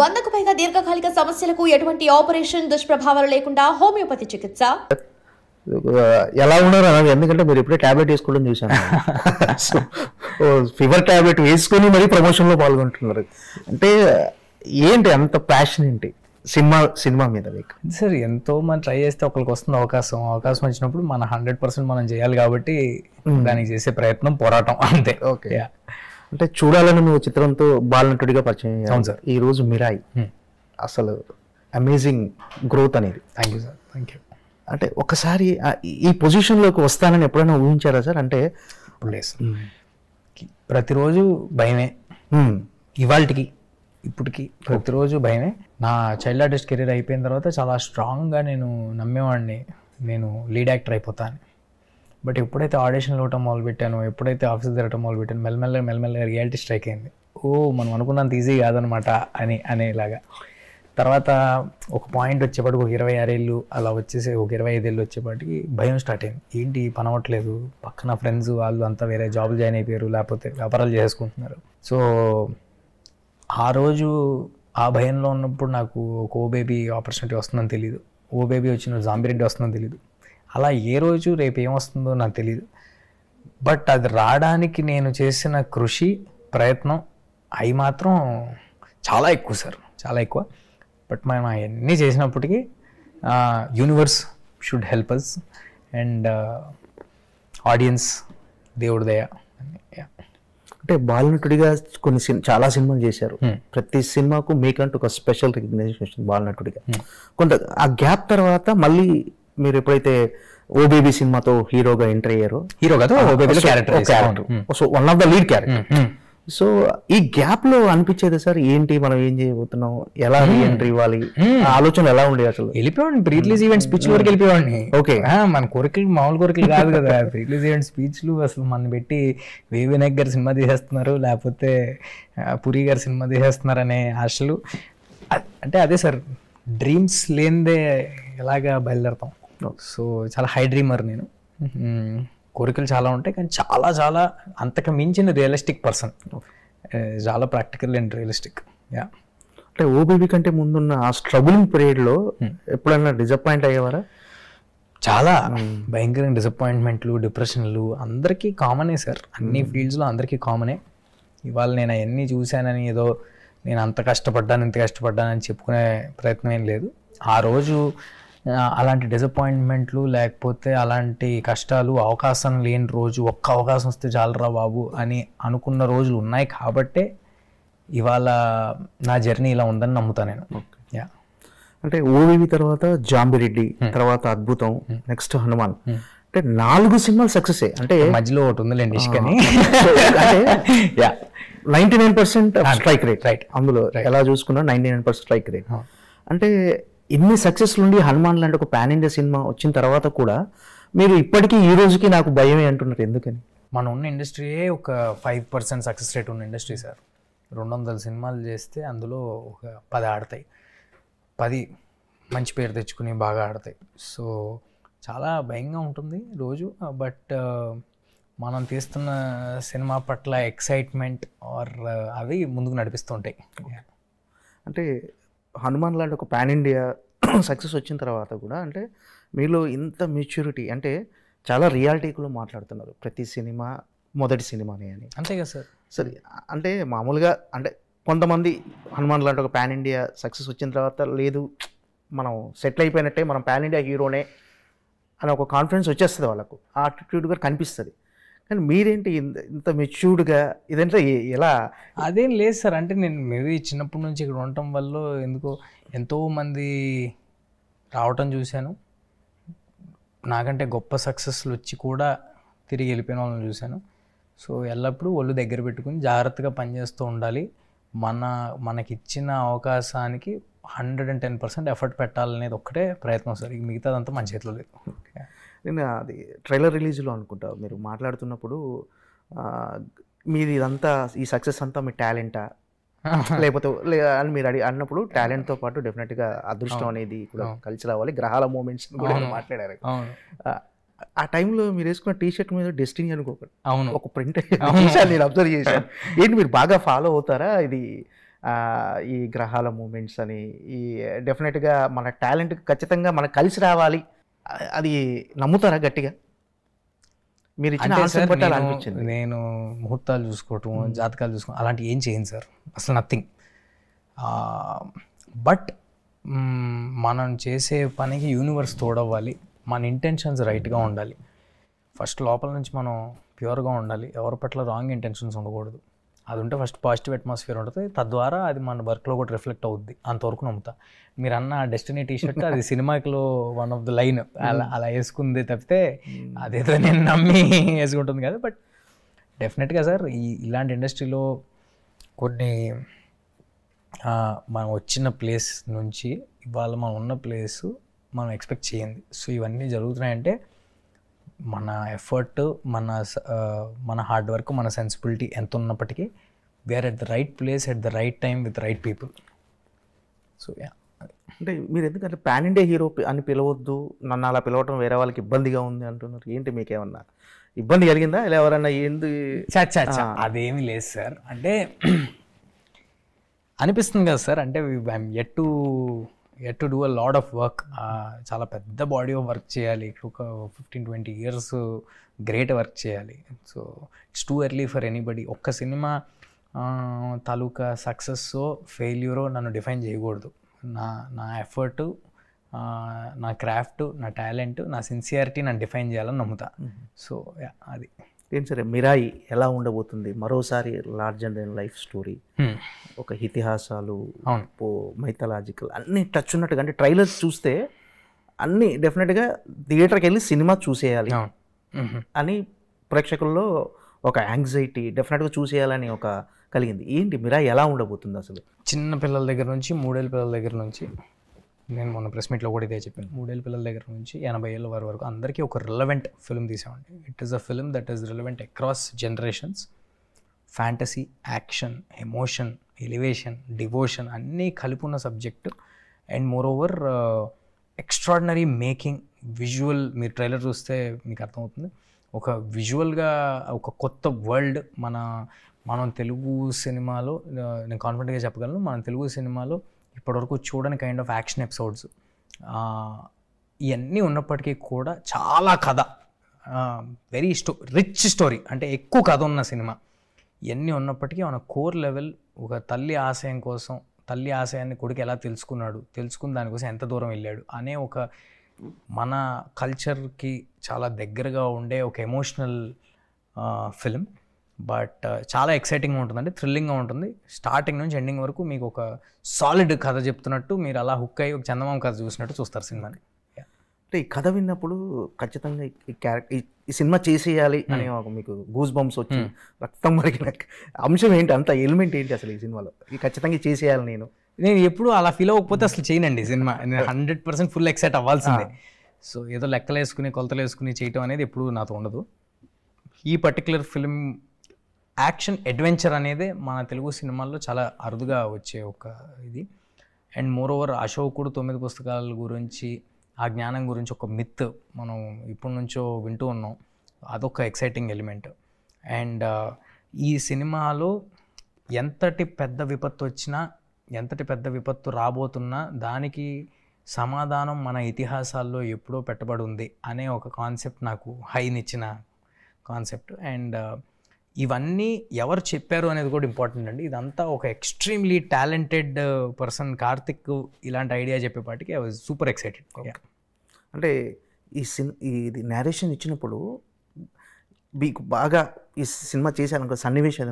100కు పైగా దీర్ఘకాలిక సమస్యలకు ఎటువంటి ఆపరేషన్ దుష్ప్రభావాలు లేకుండా హోమియోపతి చికిత్స. ఎలా ఉన్నారు అన్నది, ఎందుకంటే మీరు ఇప్పుడే టాబ్లెట్ వేసుకోవడం చూసాను. సో ఫీవర్ టాబ్లెట్ వేసుకొని మరీ ప్రమోషన్లో పాల్గొంటున్నారు. అంటే ఏంటి అంత ప్యాషన్ ఏంటి సినిమా మీద మీకు? సార్ ఎంతో మంది ట్రై చేస్తే ఒకరికి వస్తుంది అవకాశం వచ్చినప్పుడు మన 100% మనం చేయాలి కాబట్టి దానికి చేసే ప్రయత్నం, పోరాటం అంతే. ఓకే. అంటే చూడాలని నువ్వు చిత్రంతో బాలనటుడిగా పరిచయం. అవును సార్. ఈ రోజు మిరాయి అసలు అమేజింగ్ గ్రోత్ అనేది. Thank you sir, thank you. అంటే ఒకసారి ఈ పొజిషన్లోకి వస్తానని ఎప్పుడైనా ఊహించారా సార్? అంటే లేదు సార్, ప్రతిరోజు భయమే. ఇవాళకి ఇప్పటికి ప్రతిరోజు భయమే. నా చైల్డ్ ఆర్టిస్ట్ కెరీర్ అయిపోయిన తర్వాత చాలా స్ట్రాంగ్గా నేను నమ్మేవాడిని, నేను లీడ్ యాక్టర్ అయిపోతాను. బట్ ఎప్పుడైతే ఆడిషన్లు ఇవ్వటం మొదలుపెట్టాను, ఎప్పుడైతే ఆఫీస్ తిరగటం మొదలుపెట్టాను, మెల్లమెల్లగా రియాలిటీ స్ట్రైక్ అయింది. మనం అనుకున్నంత ఈజీ కాదనమాట అనేలాగా. తర్వాత ఒక పాయింట్ వచ్చేపాటికి ఒక 26 ఏళ్ళు అలా వచ్చేసి, ఒక 25 ఏళ్ళు వచ్చేపాటికి భయం స్టార్ట్ అయింది. ఏంటి పని అవ్వట్లేదు, పక్కన ఫ్రెండ్స్ వాళ్ళు అంతా వేరే జాబులు జాయిన్ అయిపోయారు, లేకపోతే వ్యాపారాలు చేసుకుంటున్నారు. సో ఆ రోజు ఆ భయంలో ఉన్నప్పుడు నాకు ఒక ఓ బేబీ ఆపర్చునిటీ వస్తుందని తెలియదు, ఓ బేబీ వచ్చిన జాంబిరెడ్డి వస్తుందని తెలియదు. అలా ఏ రోజు రేపు ఏమొస్తుందో నాకు తెలియదు. బట్ అది రావడానికి నేను చేసిన కృషి, ప్రయత్నం అవి మాత్రం చాలా ఎక్కువ సార్, చాలా ఎక్కువ. బట్ మనం అవన్నీ చేసినప్పటికీ universe should help us and audience దేవుడి దయ. అంటే బాలనటుడిగా చాలా సినిమాలు చేశారు. ప్రతి సినిమాకు మీకంటూ ఒక స్పెషల్ రికగ్నైజేషన్ బాలనటుడిగా. కొంత ఆ గ్యాప్ తర్వాత మళ్ళీ మీరు ఎప్పుడైతే ఓ బేబీ సినిమాతో హీరోగా ఎంటర్ అయ్యారు, so one of the lead character. So ఈ గ్యాప్ లో అనిపించేది సార్, ఏంటి మనం ఏం చేయబోతున్నాం, ఎలా ఎంట్రీ ఇవ్వాలి, ఆలోచన ఎలా ఉండేది అసలు? వెళ్ళిపోయాడు ప్రీ రిలీజ్ ఈవెంట్ స్పీచ్ వరకు వెళ్ళిపోయాడిని. ఓకే, మన కోరికలు మామూలు కోరికలు కాదు కదా. ప్రీ రిలీజ్ ఈవెంట్ స్పీచ్లు అసలు మన పెట్టి వినాయక్ గారు సినిమా తీసేస్తున్నారు, లేకపోతే పురి గారు సినిమా తీసేస్తున్నారు అనే ఆశలు. అంటే అదే సార్, డ్రీమ్స్ లేనిదే ఎలాగా బయలుదేరతాం. సో చాలా హై డ్రీమర్ నేను. కోరికలు చాలా ఉంటాయి, కానీ చాలా చాలా అంతకు మించిన రియలిస్టిక్ పర్సన్. చాలా ప్రాక్టికల్ అండ్ రియలిస్టిక్. యా. అంటే ఓబీబీ కంటే ముందున్న ఆ స్ట్రగులింగ్ పీరియడ్లో ఎప్పుడైనా డిసప్పాయింట్ అయ్యేవారా? చాలా భయంకరమైన డిసప్పాయింట్మెంట్లు, డిప్రెషన్లు అందరికీ కామనే సార్, అన్ని ఫీల్డ్స్లో అందరికీ కామనే. ఇవాళ నేను అవన్నీ చూశానని ఏదో నేను అంత కష్టపడ్డాను ఇంత కష్టపడ్డానని చెప్పుకునే ప్రయత్నం ఏం లేదు. ఆ రోజు అలాంటి డిసప్పాయింట్మెంట్లు, లేకపోతే అలాంటి కష్టాలు, అవకాశం లేని రోజు, ఒక్క అవకాశం వస్తే చాలరా బాబు అని అనుకున్న రోజులు ఉన్నాయి కాబట్టే ఇవాళ నా జర్నీ ఇలా ఉందని నమ్ముతాను నేను. యా. అంటే ఓవివి తర్వాత జాంబిరెడ్డి, తర్వాత అద్భుతం, నెక్స్ట్ హనుమాన్, అంటే 4 సినిమాలు సక్సెస్. అంటే మధ్యలో ఒకటి ఉందిలేండి ఇష్కని. 99% స్ట్రైక్ రేట్. రైట్, అందులో ఎలా చూసుకున్నా 99% స్ట్రైక్ రేట్. అంటే ఇన్ని సక్సెస్ నుండి హనుమాన్ లాంటి ఒక పాన్ ఇండియా సినిమా వచ్చిన తర్వాత కూడా మీరు ఇప్పటికీ ఈ రోజుకి నాకు భయమే అంటున్నారు, ఎందుకని? మన ఉన్న ఇండస్ట్రీయే ఒక 5% సక్సెస్ రేట్ ఉన్న ఇండస్ట్రీ సార్. 200 సినిమాలు చేస్తే అందులో ఒక 10 ఆడతాయి, 10 మంచి పేరు తెచ్చుకుని బాగా ఆడతాయి. సో చాలా భయంగా ఉంటుంది రోజు. బట్ మనం తీస్తున్న సినిమా పట్ల ఎక్సైట్మెంట్ ఆర్ అవి ముందుకు నడిపిస్తుంటాయి. అంటే హనుమాన్ లాంటి ఒక పాన్ ఇండియా సక్సెస్ వచ్చిన తర్వాత కూడా అంటే మీలో ఇంత మెచ్యూరిటీ, అంటే చాలా రియాలిటీలో మాట్లాడుతున్నారు, ప్రతి సినిమా మొదటి సినిమానే అని. అంతే కదా సార్. సరే, అంటే మామూలుగా అంటే కొంతమంది హనుమాన్ లాంటి ఒక పాన్ ఇండియా సక్సెస్ వచ్చిన తర్వాత లేదు మనం సెటిల్ అయిపోయినట్టే, మనం పాన్ ఇండియా హీరోనే అని ఒక కాన్ఫిడెన్స్ వచ్చేస్తుంది వాళ్ళకు, ఆ యాటిట్యూడ్గా కనిపిస్తుంది. కానీ మీరేంటి ఇంత మెచ్యూర్డ్గా, ఇదంటే ఎలా? అదేం లేదు సార్. అంటే నేను మేబీ చిన్నప్పటి నుంచి ఇక్కడ ఉండటం వల్ల ఎందుకో ఎంతోమంది రావటం చూశాను, నాకంటే గొప్ప సక్సెస్లు వచ్చి కూడా తిరిగి వెళ్ళిపోయిన వాళ్ళని చూశాను. సో ఎల్లప్పుడూ ఒళ్ళు దగ్గర పెట్టుకుని జాగ్రత్తగా పనిచేస్తూ ఉండాలి. మనకిచ్చిన అవకాశానికి 110% ఎఫర్ట్ పెట్టాలనేది ఒక్కటే ప్రయత్నం సార్. మిగతాదంతా మన చేతిలో లేదు. నేను అది ట్రైలర్ రిలీజ్లో అనుకుంటా మీరు మాట్లాడుతున్నప్పుడు, మీది ఇదంతా ఈ సక్సెస్ అంతా మీ టాలెంటా లేకపోతే అని మీరు అన్నప్పుడు, టాలెంట్తో పాటు డెఫినెట్గా అదృష్టం అనేది కూడా కలిసి రావాలి, గ్రహాల మూమెంట్స్ కూడా మాట్లాడారు. ఆ టైంలో మీరు వేసుకున్న టీషర్ట్ మీద డెస్టినీ అనుకోకండి, అవును, ఒక ప్రింట్ నేను అబ్జర్వ్ చేశాను. ఏంటి మీరు బాగా ఫాలో అవుతారా ఇది? ఈ గ్రహాల మూమెంట్స్ అని ఈ డెఫినెట్గా మన టాలెంట్ ఖచ్చితంగా మనకు కలిసి రావాలి, అది నమ్ముతారా గట్టిగా? మీరు ఇచ్చిన అంటే ఆన్సర్ సార్ బట్టి అలా అనిపించింది. నేను ముహూర్తాలు చూసుకోవటం, జాతకాలు చూసుకోవడం అలాంటివి ఏం చేయను సార్, అసలు నథింగ్. బట్ మనం చేసే పనికి యూనివర్స్ తోడవ్వాలి, మన ఇంటెన్షన్స్ రైట్గా ఉండాలి. ఫస్ట్ లోపల నుంచి మనం ప్యూర్గా ఉండాలి, ఎవరి పట్ల రాంగ్ ఇంటెన్షన్స్ ఉండకూడదు. అది ఉంటే ఫస్ట్ పాజిటివ్ అట్మాస్ఫియర్ ఉంటుంది, తద్వారా అది మన వర్క్లో కూడా రిఫ్లెక్ట్ అవుద్ది, అంతవరకు నమ్ముతా. మీరు అన్న డెస్టినీ టీషర్ట్ అది సినిమాలో వన్ ఆఫ్ ద లైన్ అలా వేసుకుంది తప్పితే అదేదో నేను నమ్మి వేసుకుంటుంది కదా. బట్ డెఫినెట్గా సార్ ఇలాంటి ఇండస్ట్రీలో కొన్ని మనం వచ్చిన ప్లేస్ నుంచి ఇవాళ మనం ఉన్న ప్లేసు మనం ఎక్స్పెక్ట్ చేయండి. సో ఇవన్నీ జరుగుతున్నాయంటే మన ఎఫర్ట్, మన హార్డ్ వర్క్, మన సెన్సిబిలిటీ ఎంత ఉన్నప్పటికీ we are at the right place at the right time with right people. So అంటే మీరు ఎందుకంటే పాన్ ఇండియా హీరో అని పిలవద్దు, నన్ను అలా పిలవటం వేరే వాళ్ళకి ఇబ్బందిగా ఉంది అంటున్నారు. ఏంటి మీకేమన్నా ఇబ్బంది కలిగిందా? ఇలా ఎవరన్నా ఏంది? అదేమీ లేదు సార్. అంటే అనిపిస్తుంది కదా సార్, అంటే I'm yet to do a lot of work. చాలా పెద్ద బాడీ ఆఫ్ వర్క్ చేయాలి, ఒక 15-20 years గ్రేట్ వర్క్ చేయాలి. So it's too early for anybody. ఒక్క సినిమా తాలూకా సక్సెస్సో ఫెయిల్యూరో నన్ను డిఫైన్ చేయకూడదు. నా ఎఫర్టు, నా క్రాఫ్ట్, నా టాలెంట్, నా సిన్సియారిటీ నన్ను డిఫైన్ చేయాలని నమ్ముతా. సో అది ఏం సరే, మిరాయి ఎలా ఉండబోతుంది? మరోసారి లార్జర్ దెన్ లైఫ్ స్టోరీ, ఒక ఇతిహాసాలు, మైథలాజికల్ అన్నీ టచ్ ఉన్నట్టుగా, అంటే ట్రైలర్స్ చూస్తే అన్నీ డెఫినెట్గా థియేటర్కి వెళ్ళి సినిమా చూసేయాలి అని ప్రేక్షకుల్లో ఒక యాంగ్జైటీ, డెఫినెట్గా చూసేయాలని ఒక కలిగింది. ఏంటి మిరాయి ఎలా ఉండబోతుంది అసలు? చిన్న పిల్లల దగ్గర నుంచి 3 ఏళ్ళ పిల్లల దగ్గర నుంచి, నేను మొన్న ప్రెస్ మీట్లో కూడా ఇదే చెప్పాను, 3 ఏళ్ళ పిల్లల దగ్గర నుంచి 80 ఏళ్ళ వారి వరకు అందరికీ ఒక రిలవెంట్ ఫిల్మ్ తీసామండి. It is a film that is relevant across generations. Fantasy, action, emotion, elevation, devotion అన్నీ కలిపి ఉన్న subject. And moreover extraordinary making, visual. మీరు ట్రైలర్ చూస్తే మీకు అర్థమవుతుంది. ఒక విజువల్గా ఒక కొత్త వరల్డ్. మనం తెలుగు సినిమాలో, నేను కాన్ఫిడెంట్గా చెప్పగలను, మన తెలుగు సినిమాలో ఇప్పటివరకు చూడని కైండ్ ఆఫ్ యాక్షన్ ఎపిసోడ్స్ ఇవన్నీ ఉన్నప్పటికీ కూడా చాలా కథ, వెరీ రిచ్ స్టోరీ, అంటే ఎక్కువ కథ ఉన్న సినిమా. ఇవన్నీ ఉన్నప్పటికీ మన కోర్ లెవెల్, ఒక తల్లి ఆశయం కోసం, తల్లి ఆశయాన్ని కొడుకు ఎలా తెలుసుకుని దానికోసం ఎంత దూరం వెళ్ళాడు అనే ఒక మన కల్చర్కి చాలా దగ్గరగా ఉండే ఒక ఎమోషనల్ ఫిల్మ్. బట్ చాలా ఎక్సైటింగ్గా ఉంటుందండి, థ్రిల్లింగ్గా ఉంటుంది. స్టార్టింగ్ నుంచి ఎండింగ్ వరకు మీకు ఒక సాలిడ్ కథ చెప్తున్నట్టు, మీరు అలా హుక్ అయ్యి ఒక చందమామ కథ చూసినట్టు చూస్తారు సినిమాని. అంటే ఈ కథ విన్నప్పుడు ఖచ్చితంగా ఈ సినిమా చేసేయాలి అని మీకు గూస్ బంప్స్ వచ్చి రక్తం మరిగిన అంశం ఏంటి? అంత ఎలిమెంట్ ఏంటి అసలు ఈ సినిమాలో? ఖచ్చితంగా చేసేయాలి. నేను ఎప్పుడు అలా ఫీల్ అవ్వకపోతే అసలు చేయనండి సినిమా. నేను 100% ఫుల్ ఎక్సైట్ అవ్వాల్సిందే. సో ఏదో లెక్కలు వేసుకుని కొలతలు వేసుకుని చేయటం అనేది ఎప్పుడు నాతో ఉండదు. ఈ పర్టికులర్ ఫిల్మ్ యాక్షన్ అడ్వెంచర్ అనేది మన తెలుగు సినిమాల్లో చాలా అరుదుగా వచ్చే ఒక ఇది. అండ్ మోర్ ఓవర్ అశోకుడు 9 పుస్తకాల గురించి, ఆ జ్ఞానం గురించి ఒక మిత్ మనం ఇప్పటి నుంచో వింటూ ఉన్నాం. అదొక ఎక్సైటింగ్ ఎలిమెంట్. అండ్ ఈ సినిమాలో ఎంతటి పెద్ద విపత్తు వచ్చినా, ఎంతటి పెద్ద విపత్తు రాబోతున్నా దానికి సమాధానం మన ఇతిహాసాల్లో ఎప్పుడో పెట్టబడి ఉంది అనే ఒక కాన్సెప్ట్ నాకు హైనిచ్చిన కాన్సెప్ట్. అండ్ ఇవన్నీ ఎవరు చెప్పారు అనేది కూడా ఇంపార్టెంట్ అండి. ఇదంతా ఒక ఎక్స్ట్రీమ్లీ టాలెంటెడ్ పర్సన్ కార్తిక్ ఇలాంటి ఐడియా చెప్పేపాటికి ఐ వాజ్ సూపర్ ఎక్సైటెడ్. అంటే ఇది నేరేషన్ ఇచ్చినప్పుడు మీకు బాగా ఈ సినిమా చేశాను సన్నివేశం